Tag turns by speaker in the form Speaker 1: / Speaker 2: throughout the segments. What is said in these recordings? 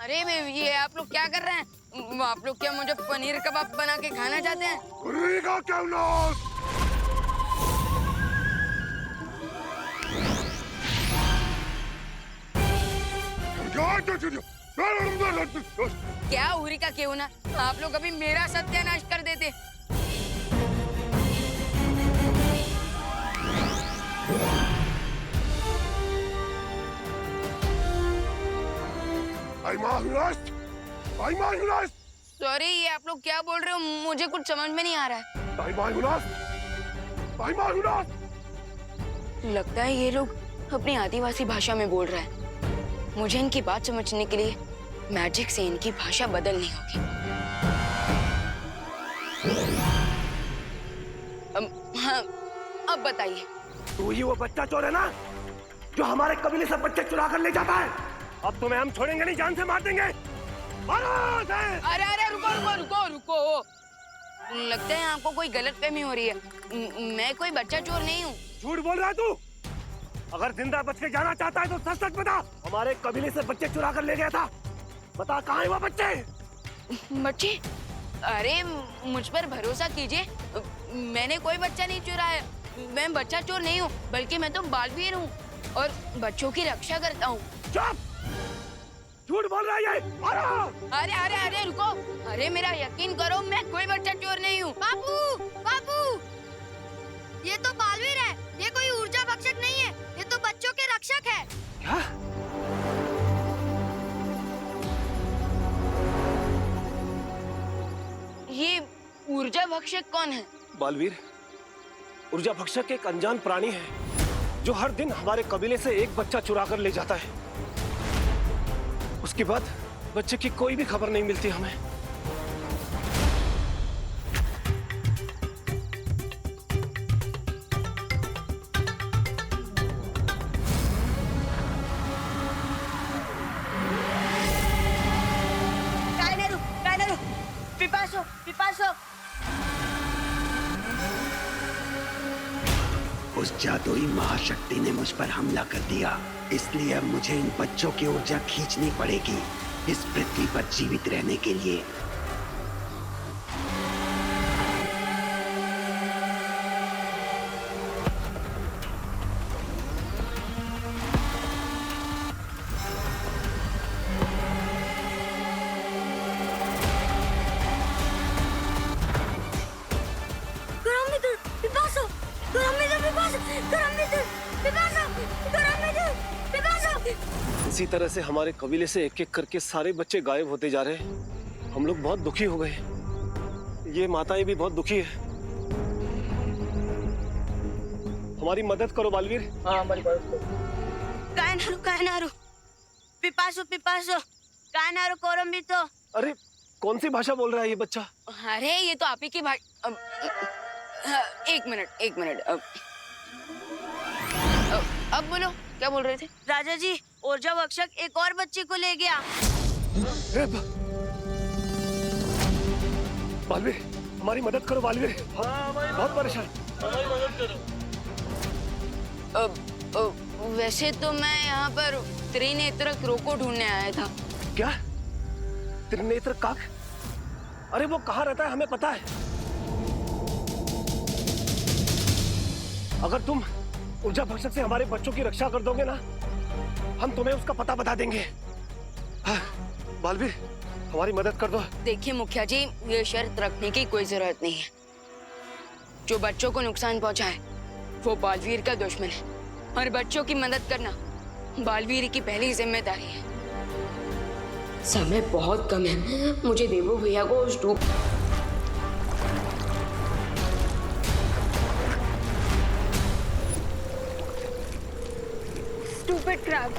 Speaker 1: अरे ये आप लोग क्या कर रहे हैं? आप लोग क्या मुझे पनीर कबाब बना के खाना चाहते हैं? क्या उरी का क्यों ना? आप लोग अभी मेरा सत्यानाश कर देते। सॉरी, ये आप लोग क्या बोल रहे हो? मुझे कुछ समझ में नहीं आ रहा है। लगता है ये लोग अपनी आदिवासी भाषा में बोल रहे हैं। मुझे इनकी बात समझने के लिए मैजिक से इनकी भाषा बदलनी होगी। हाँ, अब बताइए।
Speaker 2: तू ही वो बच्चा चोर है ना, जो हमारे कबीले से बच्चे चुरा कर ले जाता है? अब तुम्हें हम छोड़ेंगे नहीं, जान से मार देंगे।
Speaker 1: अरे अरे रुको रुको रुको रुको। लगता है आपको कोई गलतफहमी हो रही है। मैं कोई बच्चा चोर नहीं हूँ।
Speaker 2: झूठ बोल रहा है तू। अगर जिंदा बच के जाना चाहता है तो सच सच बता। हमारे कबीले से बच्चे चुरा कर ले गया था। बता कहाँ है वो बच्चे?
Speaker 1: बच्चे? अरे मुझ पर भरोसा कीजिए, मैंने कोई बच्चा नहीं चुराया। मैं बच्चा चोर नहीं हूँ, बल्कि मैं तो बालवीर हूँ और बच्चों की रक्षा करता हूँ।
Speaker 2: चुप! झूठ बोल रहा है ये।
Speaker 1: अरे अरे अरे रुको। अरे मेरा यकीन करो, मैं कोई बच्चा चोर नहीं हूँ।
Speaker 3: बापू, बापू, ये तो बालवीर है, ये कोई ऊर्जा भक्षक नहीं है, ये तो बच्चों के रक्षक है।
Speaker 2: क्या?
Speaker 1: ये ऊर्जा भक्षक कौन है?
Speaker 2: बालवीर ऊर्जा भक्षक एक अनजान प्राणी है जो हर दिन हमारे कबीले से एक बच्चा चुरा कर ले जाता है। उसके बाद बच्चे की कोई भी खबर नहीं मिलती हमें।
Speaker 3: कायनेरू, पिपासो, पिपासो।
Speaker 4: उस जादुई महाशक्ति ने मुझ पर हमला कर दिया, इसलिए अब मुझे इन बच्चों की ऊर्जा खींचनी पड़ेगी इस पृथ्वी पर जीवित रहने के लिए।
Speaker 2: इसी तरह से हमारे कबीले से एक एक करके सारे बच्चे गायब होते जा रहे हैं। हम लोग बहुत दुखी हो गए। ये माताएं भी बहुत दुखी है। हमारी मदद करो बालवीर।
Speaker 5: हाँ, हमारी मदद करो।
Speaker 3: कायनेरू, पिपासो, पिपासो, कायनेरू कोरम्बितो।
Speaker 2: अरे कौन सी भाषा बोल रहा है ये बच्चा?
Speaker 1: अरे ये तो आप ही की भाषा। एक मिनट। अब बोलो, क्या बोल रहे थे?
Speaker 3: राजा जी, ऊर्जा भक्षक एक और बच्ची को ले गया।
Speaker 2: बालवीर, हमारी मदद करो बालवीर। बहुत परेशान।
Speaker 5: हमारी मदद करो।
Speaker 1: वैसे तो मैं यहाँ पर त्रिनेत्र क्रो को ढूंढने आया था।
Speaker 2: क्या? त्रिनेत्र काक? अरे वो कहाँ रहता है हमें पता है। अगर तुम ऊर्जा भक्षक से हमारे बच्चों की रक्षा कर दोगे ना, हम तुम्हें उसका पता बता देंगे। हाँ, बालवीर हमारी मदद कर दो।
Speaker 1: देखिए मुखिया जी, ये शर्त रखने की कोई जरूरत नहीं है। जो बच्चों को नुकसान पहुंचाए वो बालवीर का दुश्मन है, और बच्चों की मदद करना बालवीर की पहली जिम्मेदारी है। समय बहुत कम है, मुझे देवो भैया को उस धूप
Speaker 6: स्टूपिड क्रैब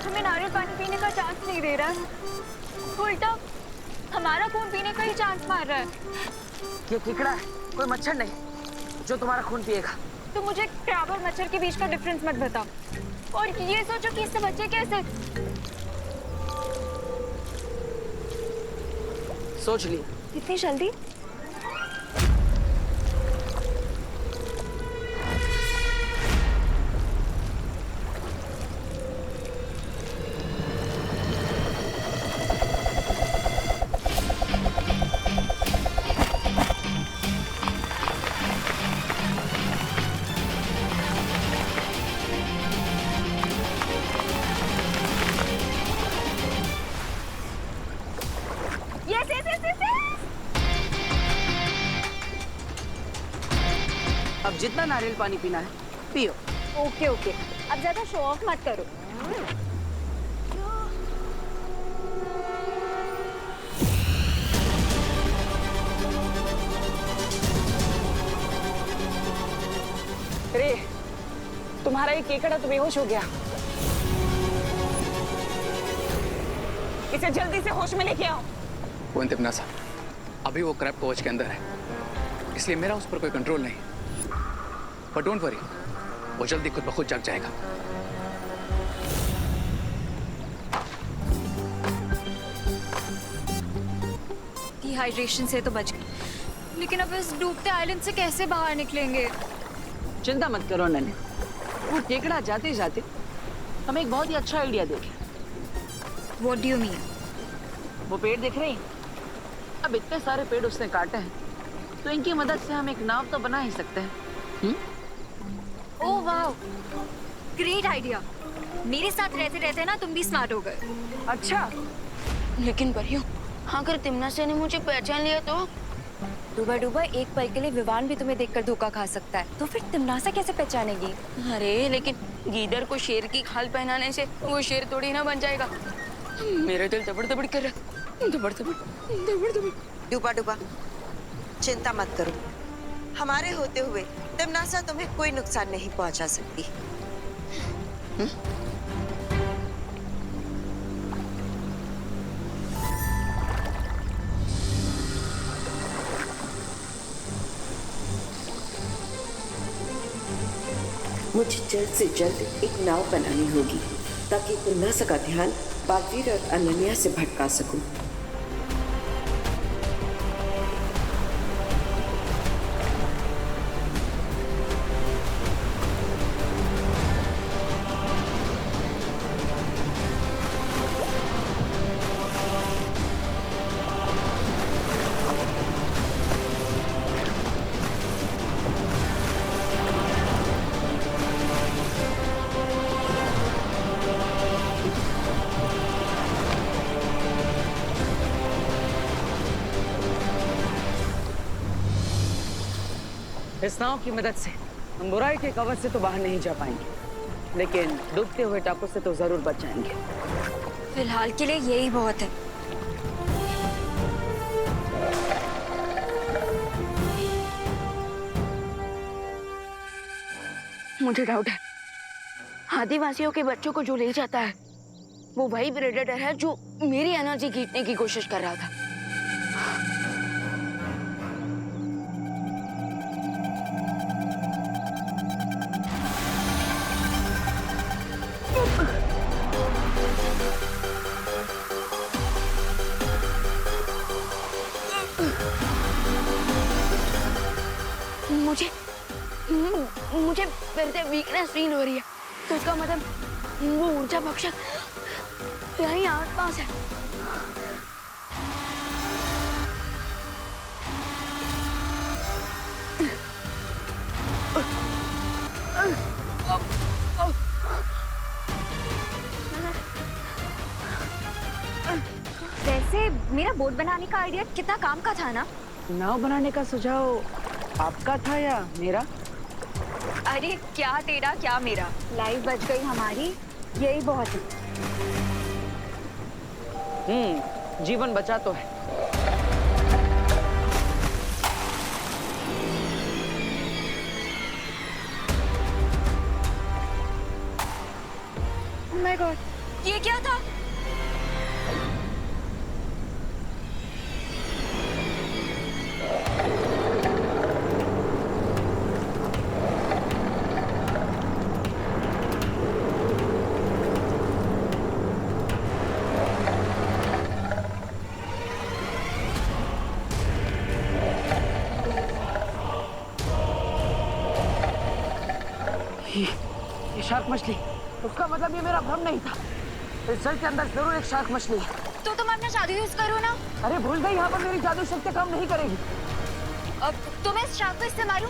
Speaker 6: हमें नारियल पानी पीने का चांस नहीं दे रहा है, उल्टा हमारा खून पीने का ही चांस मार रहा है।
Speaker 5: ये केकड़ा है, कोई मच्छर नहीं जो तुम्हारा खून पिएगा।
Speaker 6: तो मुझे क्रैब और मच्छर के बीच का डिफरेंस मत बताओ, और ये सोचो कि इससे बच्चे कैसे।
Speaker 5: सोच लिया।
Speaker 6: इतनी जल्दी?
Speaker 5: जितना नारियल पानी पीना है पियो।
Speaker 6: ओके ओके, अब ज्यादा शो ऑफ मत करो।
Speaker 5: रे, तुम्हारा ये केकड़ा तो बेहोश हो गया। इसे जल्दी से होश में लेके आओ।
Speaker 7: वो इंतिमनासा, अभी वो क्रैब कोच के अंदर है, इसलिए मेरा उस पर कोई कंट्रोल नहीं। बट डोंट वरी, वो जल्दी खुद ब खुद जग जाएगा।
Speaker 6: डिहाइड्रेशन से तो बच गए, लेकिन अब इस डूबते आइलैंड से कैसे बाहर निकलेंगे?
Speaker 5: चिंता मत करो नन्हे, वो केकड़ा जाते जाते हमें एक बहुत ही अच्छा आइडिया देखे।
Speaker 6: What do you mean?
Speaker 5: वो पेड़ दिख रहे हैं? अब इतने सारे पेड़ उसने काटे हैं, तो इनकी मदद से हम एक नाव तो बना ही सकते हैं।
Speaker 6: ओह वाह, ग्रेट आइडिया। मेरे साथ रहते रहते ना तुम भी स्मार्ट हो गए।
Speaker 5: अच्छा,
Speaker 1: लेकिन परियों, अगर तिमनासा ने मुझे पहचान लिया तो?
Speaker 6: डूबा डूबा एक पल के लिए विवान भी तुम्हें देखकर धोखा खा सकता है, तो फिर तिमनासा कैसे पहचानेगी?
Speaker 1: अरे लेकिन गीदड़ को शेर की खाल पहनाने से वो शेर थोड़ी ना बन जाएगा। मेरा दिल दबड़ दबड़ कर रहा, दबड़ दबड़ दबड़ दबड़।
Speaker 8: डूबा डूबा, चिंता मत करो, हमारे होते हुए तिमनासा तुम्हें कोई नुकसान नहीं पहुंचा सकती।
Speaker 9: मुझे जल्द से जल्द एक नाव बनानी होगी ताकि तिमनासा का ध्यान बालवीर और अनन्या से भटका सकूं।
Speaker 5: इस नाव की मदद से हम बुराई के कवच से तो बाहर नहीं जा पाएंगे, लेकिन डूबते हुए टापू से तो जरूर बच जाएंगे।
Speaker 6: फिलहाल के लिए यही बहुत है।
Speaker 1: मुझे डाउट है, आदिवासियों के बच्चों को जो ले जाता है वो वही प्रेडेटर है जो मेरी एनर्जी खींचने की कोशिश कर रहा था। मुझे फिर से वीकनेस फील हो रही है, तो इसका मतलब वो ऊर्जा भक्षक यहीं आसपास है।
Speaker 6: वैसे मेरा बोट बनाने का आइडिया कितना काम का था ना?
Speaker 5: नाव बनाने का सुझाव आपका था या मेरा?
Speaker 6: अरे क्या तेरा क्या मेरा, लाइफ बच गई हमारी, यही बहुत है।
Speaker 5: जीवन बचा तो है।
Speaker 6: Oh my God, ये क्या था?
Speaker 5: ये शार्क मछली, उसका मतलब ये मेरा भ्रम नहीं था। इस जल के अंदर जरूर एक शार्क मछली है।
Speaker 6: तो तुम अपना जादू यूज करो ना।
Speaker 5: अरे भूल गई, यहाँ पर मेरी जादू शक्ति काम नहीं करेगी।
Speaker 6: अब तुम्हें इस शार्क को इस्तेमाल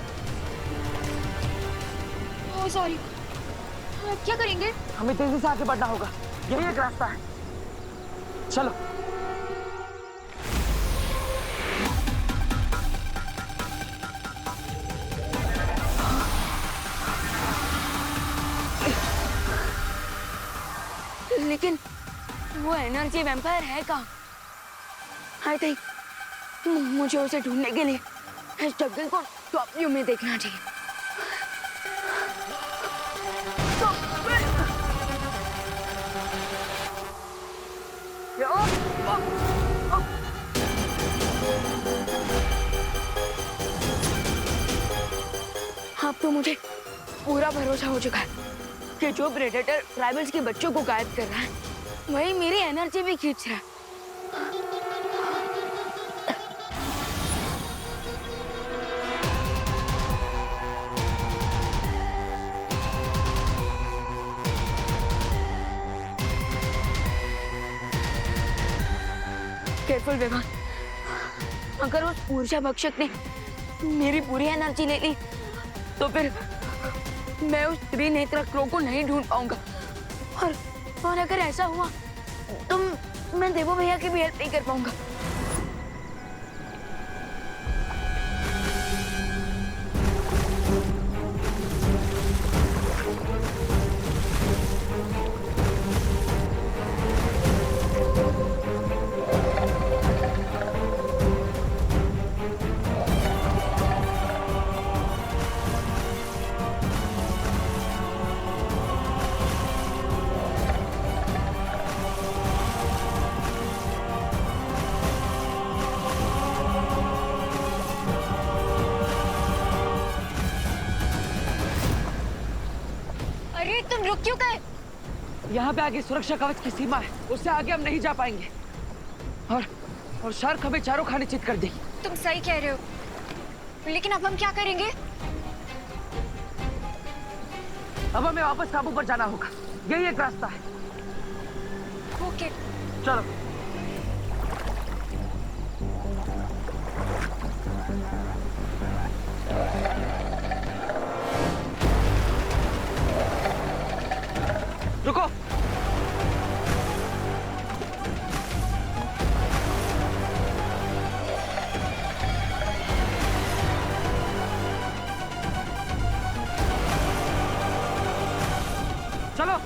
Speaker 6: ओह सॉरी, क्या करेंगे?
Speaker 5: हमें तेजी से आगे बढ़ना होगा, यही एक रास्ता है। चलो।
Speaker 1: लेकिन वो एनर्जी वैम्पायर है कहाँ? आई थिंक मुझे उसे ढूंढने के लिए इस जंगल को टॉप व्यू में देखना चाहिए। अब तो मुझे पूरा भरोसा हो चुका है कि जो प्रेडेटर ट्राइबल्स के बच्चों को गायब कर रहा है वही मेरी एनर्जी भी खींच रहा है। केयरफुल विवान, अगर उस ऊर्जा भक्षक ने मेरी पूरी एनर्जी ले ली तो फिर मैं उस त्रिनेत्र क्रो को नहीं ढूंढ पाऊंगा और अगर ऐसा हुआ तो मैं देवो भैया की भी हेल्प नहीं कर पाऊंगा।
Speaker 6: अरे तुम रुक क्यों गए?
Speaker 5: यहाँ पे आगे सुरक्षा कवच की सीमा है, उससे आगे हम नहीं जा पाएंगे। और शार्क हमें चारों खाने चित कर देगी।
Speaker 6: तुम सही कह रहे हो, लेकिन अब हम क्या करेंगे?
Speaker 5: अब हमें वापस काबू पर जाना होगा, यही एक रास्ता है।
Speaker 6: ओके
Speaker 5: चलो। रुको। चलो।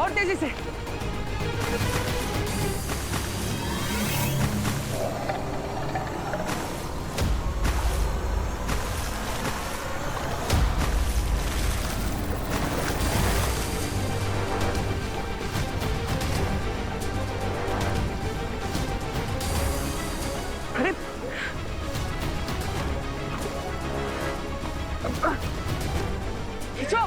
Speaker 5: और तेजी से। अरे खींचो।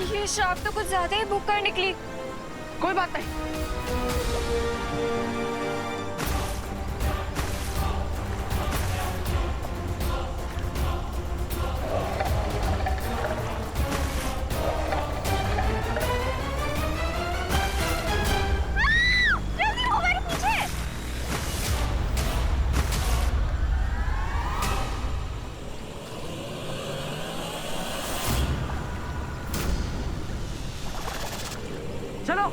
Speaker 6: ये शार्क तो कुछ ज्यादा ही भूख कर निकली।
Speaker 5: कोई बात नहीं।
Speaker 6: जल्दी वो हमारे पीछे।
Speaker 5: चलो।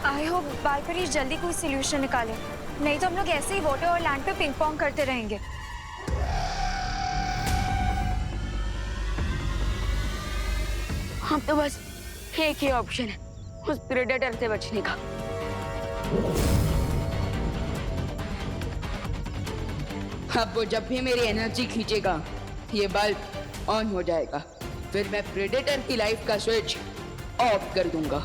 Speaker 6: आई होप बालपरी जल्दी कोई सोल्यूशन निकाले, नहीं तो हम लोग ऐसे ही वाटर और लैंड पे पिंग पोंग करते रहेंगे।
Speaker 1: हम तो बस एक ही ऑप्शन है उस प्रेडेटर से बचने का। अब वो जब भी मेरी एनर्जी खींचेगा ये बल्ब ऑन हो जाएगा, फिर मैं प्रेडेटर की लाइफ का स्विच ऑफ कर दूंगा।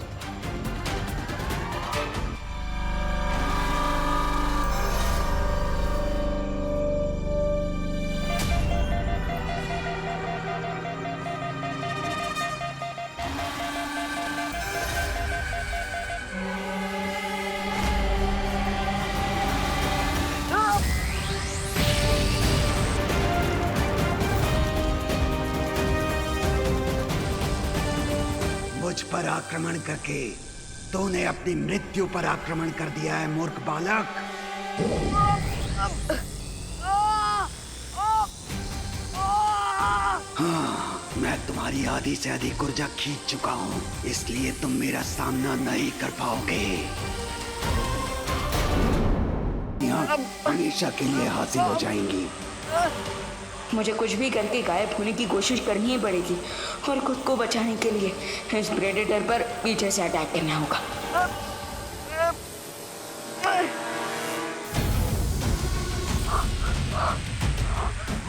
Speaker 4: पर आक्रमण करके तूने अपनी मृत्यु पर आक्रमण कर दिया है, मूर्ख बालक। हाँ, मैं तुम्हारी आधी से अधिक ऊर्जा खींच चुका हूँ, इसलिए तुम मेरा सामना नहीं कर पाओगे। यहाँ हमेशा के लिए हासिल हो जाएंगी।
Speaker 1: मुझे कुछ भी करके गायब होने की कोशिश करनी ही पड़ेगी और खुद को बचाने के लिए इस प्रेडेटर पर पीछे से अटैक करना होगा।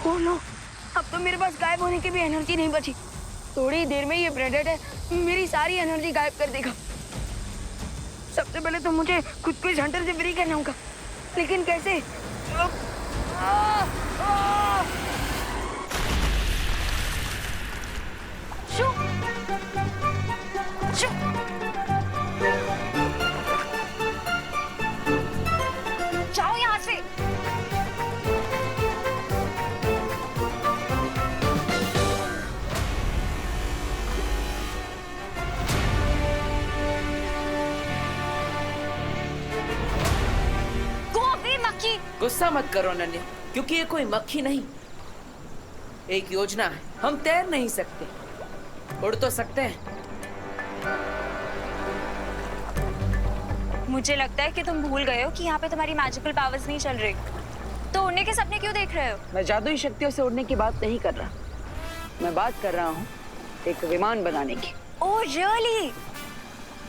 Speaker 1: ओह नो, अब तो मेरे पास गायब होने की भी एनर्जी नहीं बची। थोड़ी देर में ये प्रेडेटर मेरी सारी एनर्जी गायब कर देगा। सबसे पहले तो मुझे खुद को इस हंटर से फ्री करना होगा, लेकिन कैसे? शू! शू!
Speaker 6: जाओ यहाँ से। मक्खी।
Speaker 5: गुस्सा मत करो अनन्या, क्योंकि ये कोई मक्खी नहीं, एक योजना है। हम तैर नहीं सकते, उड़ तो सकते हैं।
Speaker 6: मुझे लगता है कि तुम भूल गए हो कि यहाँ पे तुम्हारी मैजिकल पावर्स नहीं चल रही। तो उड़ने के सपने क्यों देख रहे हो?
Speaker 5: मैं जादुई शक्तियों से उड़ने की बात नहीं कर रहा, मैं बात कर रहा हूँ एक विमान बनाने की।
Speaker 6: Oh really?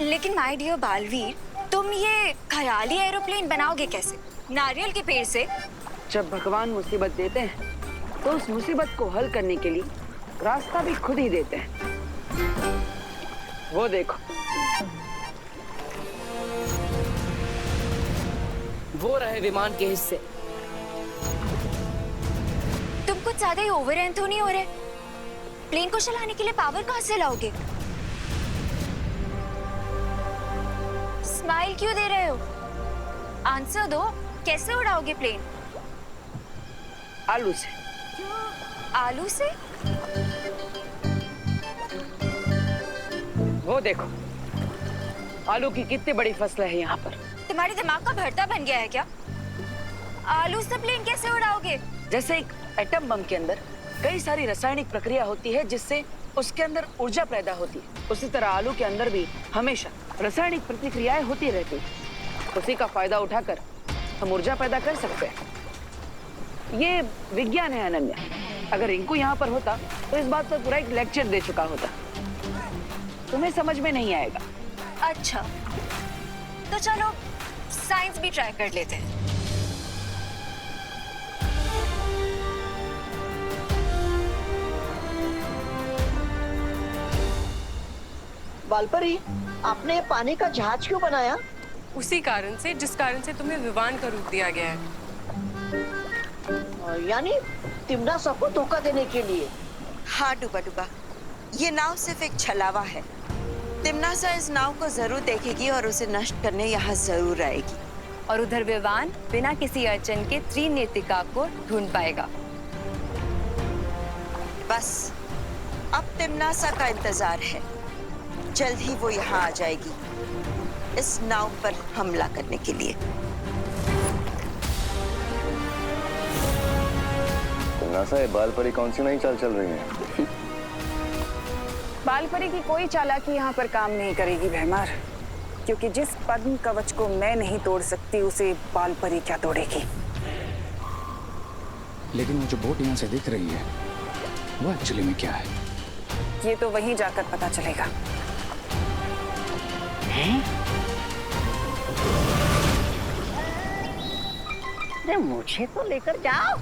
Speaker 6: लेकिन माय डियर बालवीर, तुम ये ख्याली एरोप्लेन बनाओगे कैसे? नारियल के पेड़ से?
Speaker 5: जब भगवान मुसीबत देते हैं तो उस मुसीबत को हल करने के लिए रास्ता भी खुद ही देते हैं। वो देखो, वो रहे विमान के हिस्से।
Speaker 6: तुम कुछ ज्यादा ही ओवर तो नहीं हो रहे? प्लेन को चलाने के लिए पावर कहाँ से लाओगे? स्माइल क्यों दे रहे हो? आंसर दो, कैसे उड़ाओगे प्लेन?
Speaker 5: आलू से।
Speaker 6: आलू से?
Speaker 5: वो देखो, आलू की कितनी बड़ी फसल है यहाँ पर।
Speaker 6: तुम्हारे दिमाग का भरता बन गया है क्या? आलू से प्लेन कैसे उड़ाओगे?
Speaker 5: जैसे एक एटम बम के अंदर कई सारी रासायनिक प्रक्रिया होती है जिससे उसके अंदर ऊर्जा पैदा होती है, उसी तरह आलू के अंदर भी हमेशा रासायनिक प्रतिक्रियाएं होती रहती है। उसी का फायदा उठाकर हम ऊर्जा पैदा कर सकते हैं। ये विज्ञान है अनन्या। अगर रिंकू यहाँ पर होता तो इस बात पर पूरा एक लेक्चर दे चुका होता। तुम्हें समझ में नहीं आएगा।
Speaker 6: अच्छा, तो चलो साइंस भी ट्राई कर लेते हैं।
Speaker 10: बालपरी, आपने पानी का जहाज क्यों बनाया?
Speaker 11: उसी कारण से जिस कारण से तुम्हें विमान का रूप दिया गया है।
Speaker 10: यानी तिम्नासा को धोखा देने के लिए?
Speaker 8: हाँ डूबा डूबा, ये नाव सिर्फ एक छलावा है। तिम्नासा इस नाव को जरूर देखेगी और उसे नष्ट करने यहाँ जरूर आएगी।
Speaker 6: और उधर विमान बिना किसी अड़चन के त्रिनेत्रिका को ढूंढ पाएगा।
Speaker 8: बस अब तिम्नासा का इंतजार है, जल्द ही वो यहाँ आ जाएगी इस नाव पर हमला करने के लिए।
Speaker 2: तिम्नासा, ये बालपरी कौन सी नई चाल चल रही है?
Speaker 12: बालपरी की कोई चालाकी यहाँ पर काम नहीं करेगी भैमार, क्योंकि जिस पद्म कवच को मैं नहीं तोड़ सकती उसे बालपरी क्या तोड़ेगी।
Speaker 7: लेकिन वो जो बोट यहाँ से दिख रही है वो एक्चुअली में क्या है?
Speaker 12: ये तो वहीं जाकर पता चलेगा।
Speaker 10: अरे मुझे तो लेकर जाओ।